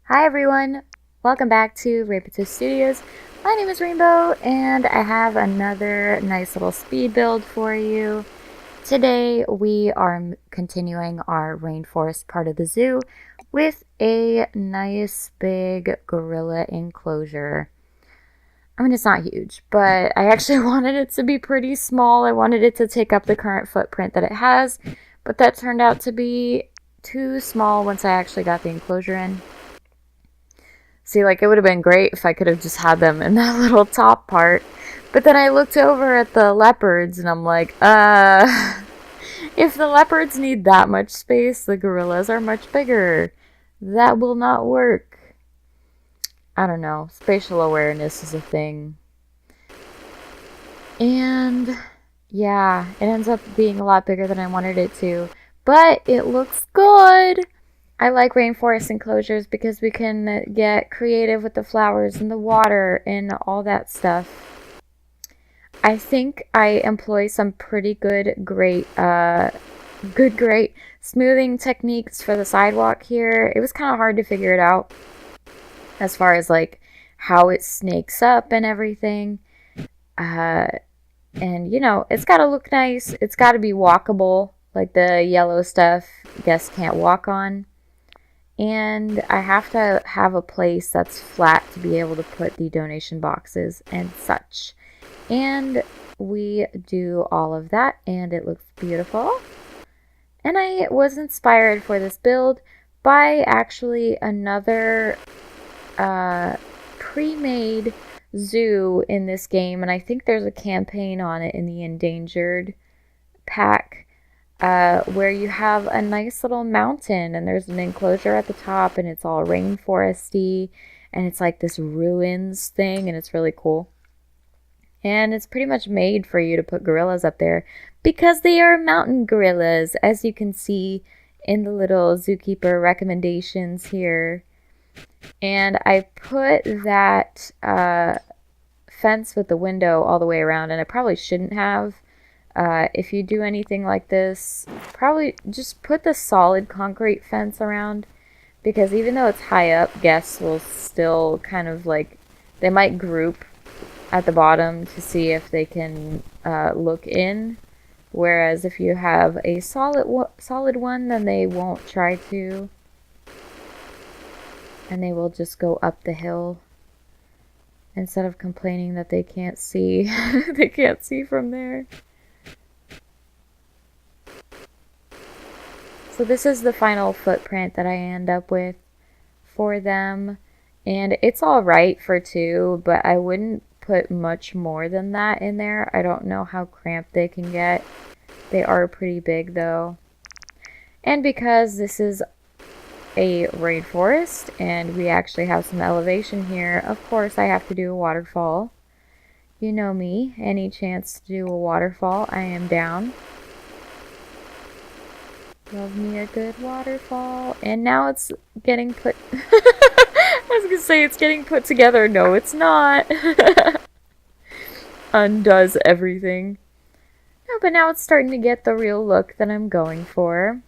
Hi everyone, welcome back to RainbowToastStudios. My name is Rainbow and I have another nice little speed build for you. Today we are continuing our rainforest part of the zoo with a nice big gorilla enclosure. I mean, it's not huge, but I actually wanted it to be pretty small. I wanted it to take up the current footprint that it has, but that turned out to be too small once I actually got the enclosure in. See, like, it would have been great if I could have just had them in that little top part. But then I looked over at the leopards and I'm like, if the leopards need that much space, the gorillas are much bigger. That will not work. I don't know. Spatial awareness is a thing. And yeah, it ends up being a lot bigger than I wanted it to. But it looks good. I like rainforest enclosures because we can get creative with the flowers and the water and all that stuff. I think I employ some pretty great smoothing techniques for the sidewalk here. It was kind of hard to figure it out as far as like how it snakes up and everything. And you know, it's got to look nice. It's got to be walkable, like the yellow stuff guests can't walk on. And I have to have a place that's flat to be able to put the donation boxes and such. And we do all of that, and it looks beautiful. And I was inspired for this build by actually another pre-made zoo in this game, and I think there's a campaign on it in the endangered pack. Where you have a nice little mountain and there's an enclosure at the top and it's all rainforesty and it's like this ruins thing and it's really cool. And it's pretty much made for you to put gorillas up there because they are mountain gorillas, as you can see in the little zookeeper recommendations here. And I put that fence with the window all the way around, and I probably shouldn't have. If you do anything like this, probably just put the solid concrete fence around, because even though it's high up, guests will still kind of like, they might group at the bottom to see if they can look in, whereas if you have a solid one, then they won't try to, and they will just go up the hill instead of complaining that they can't see. They can't see from there. So this is the final footprint that I end up with for them. And it's alright for two, but I wouldn't put much more than that in there. I don't know how cramped they can get. They are pretty big though. And because this is a rainforest and we actually have some elevation here, of course I have to do a waterfall. You know me, any chance to do a waterfall, I am down. Love me a good waterfall. And now it's getting put... I was gonna say it's getting put together. No, it's not. Undoes everything. No, but now it's starting to get the real look that I'm going for.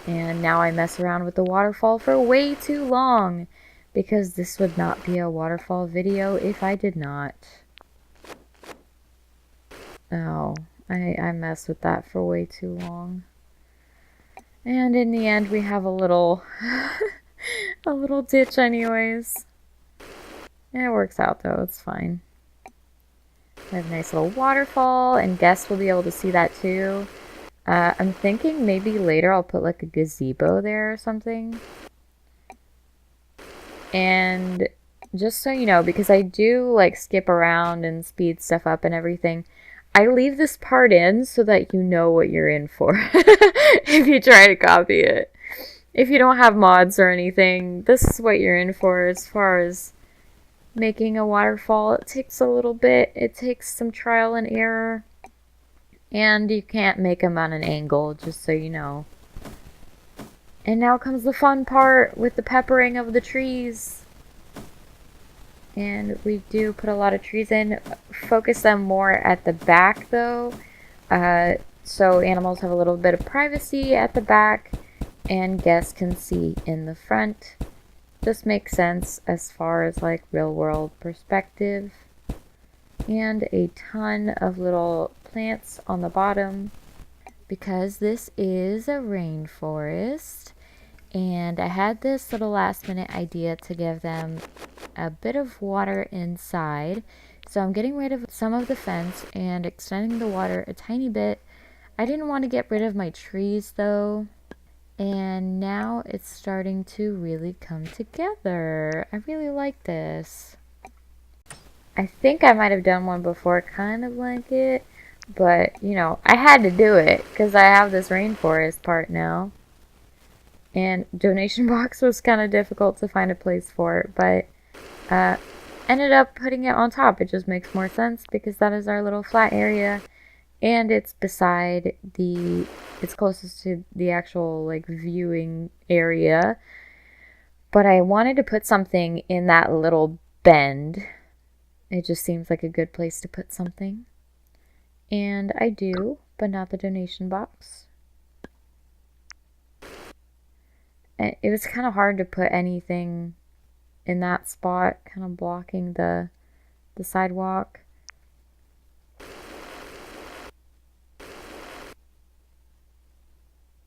And now I mess around with the waterfall for way too long, because this would not be a waterfall video if I did not. Oh, I messed with that for way too long. And in the end, we have a little, a little ditch anyways. It works out though, it's fine. We have a nice little waterfall, and guests will be able to see that too. I'm thinking maybe later I'll put like a gazebo there or something. And just so you know, because I do like skip around and speed stuff up and everything, I leave this part in so that you know what you're in for if you try to copy it. If you don't have mods or anything, this is what you're in for as far as making a waterfall. It takes a little bit. It takes some trial and error. And you can't make them on an angle, just so you know. And now comes the fun part with the peppering of the trees. And we do put a lot of trees in. Focus them more at the back though. So animals have a little bit of privacy at the back and guests can see in the front. just makes sense as far as like real world perspective. And a ton of little plants on the bottom because this is a rainforest. And I had this little last minute idea to give them a bit of water inside. So I'm getting rid of some of the fence and extending the water a tiny bit. I didn't want to get rid of my trees though. And now it's starting to really come together. I really like this. I think I might have done one before kind of like it. But, you know, I had to do it because I have this rainforest part now. And donation box was kind of difficult to find a place for it, but ended up putting it on top. It just makes more sense because that is our little flat area, and it's beside it's closest to the actual like viewing area. But I wanted to put something in that little bend. It just seems like a good place to put something. And I do, but not the donation box. It was kind of hard to put anything in that spot, kind of blocking the sidewalk.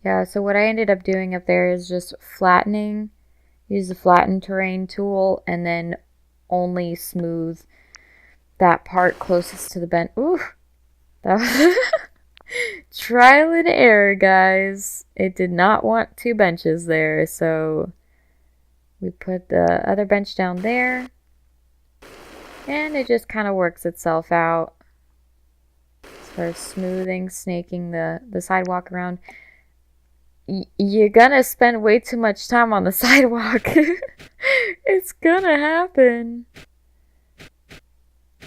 Yeah, so what I ended up doing up there is just flattening. Use the flatten terrain tool and then only smooth that part closest to the bend. Ooh, that was trial and error, guys. It did not want 2 benches there, so we put the other bench down there, and it just kind of works itself out as far as smoothing, snaking the sidewalk around. You're gonna spend way too much time on the sidewalk. It's gonna happen.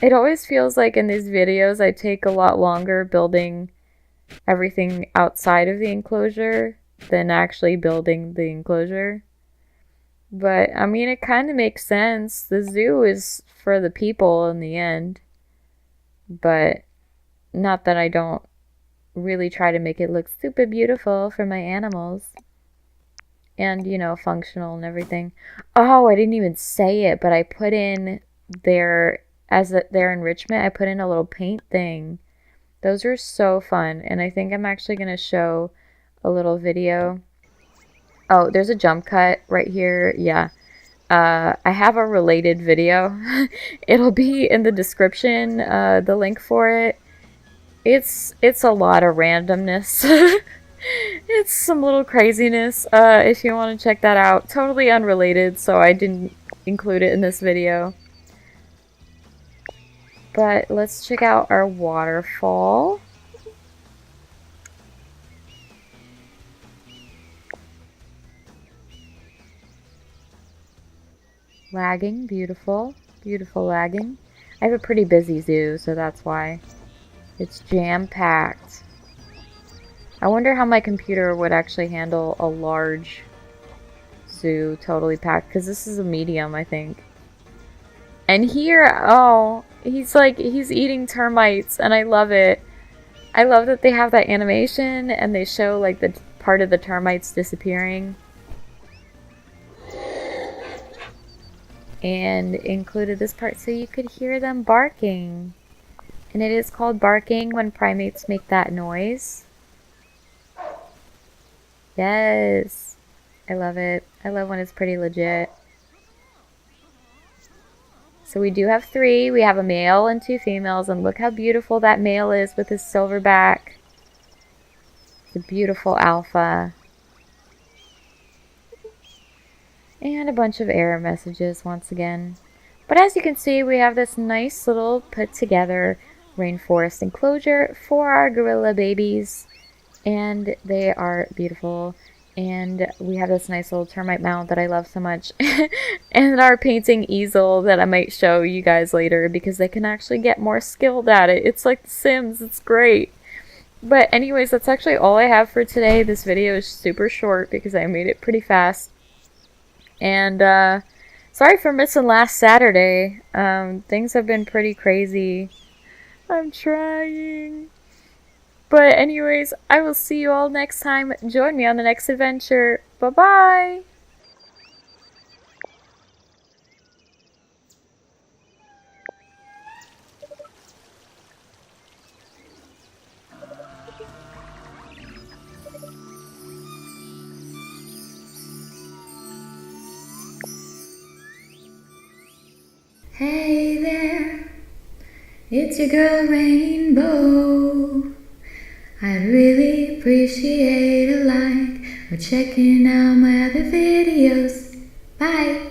It always feels like in these videos I take a lot longer building everything outside of the enclosure than actually building the enclosure. But, I mean, it kind of makes sense. The zoo is for the people in the end. But, not that I don't really try to make it look super beautiful for my animals. And, you know, functional and everything. Oh, I didn't even say it, but I put in their enrichment, I put in a little paint thing. Those are so fun, and I think I'm actually going to show a little video. Oh, there's a jump cut right here. Yeah. I have a related video. It'll be in the description, the link for it. It's a lot of randomness. It's some little craziness, if you want to check that out. Totally unrelated, so I didn't include it in this video. But let's check out our waterfall. Lagging, beautiful. Beautiful lagging. I have a pretty busy zoo, so that's why. It's jam-packed. I wonder how my computer would actually handle a large zoo totally packed, because this is a medium, I think. And here, oh, he's eating termites, and I love it. I love that they have that animation, and they show, like, the part of the termites disappearing. And included this part so you could hear them barking. And it is called barking when primates make that noise. Yes. I love it. I love when it's pretty legit. So we do have 3. We have a male and 2 females. And look how beautiful that male is with his silver back. The beautiful alpha. And a bunch of error messages once again. But as you can see, we have this nice little put together rainforest enclosure for our gorilla babies. And they are beautiful. And we have this nice little termite mound that I love so much. And our painting easel that I might show you guys later because they can actually get more skilled at it. It's like The Sims. It's great. But anyways, that's actually all I have for today. This video is super short because I made it pretty fast. And sorry for missing last Saturday. Things have been pretty crazy. I'm trying. But anyways, I will see you all next time. Join me on the next adventure. Bye-bye! Hey there, it's your girl Rainbow. I'd really appreciate a like or checking out my other videos. Bye!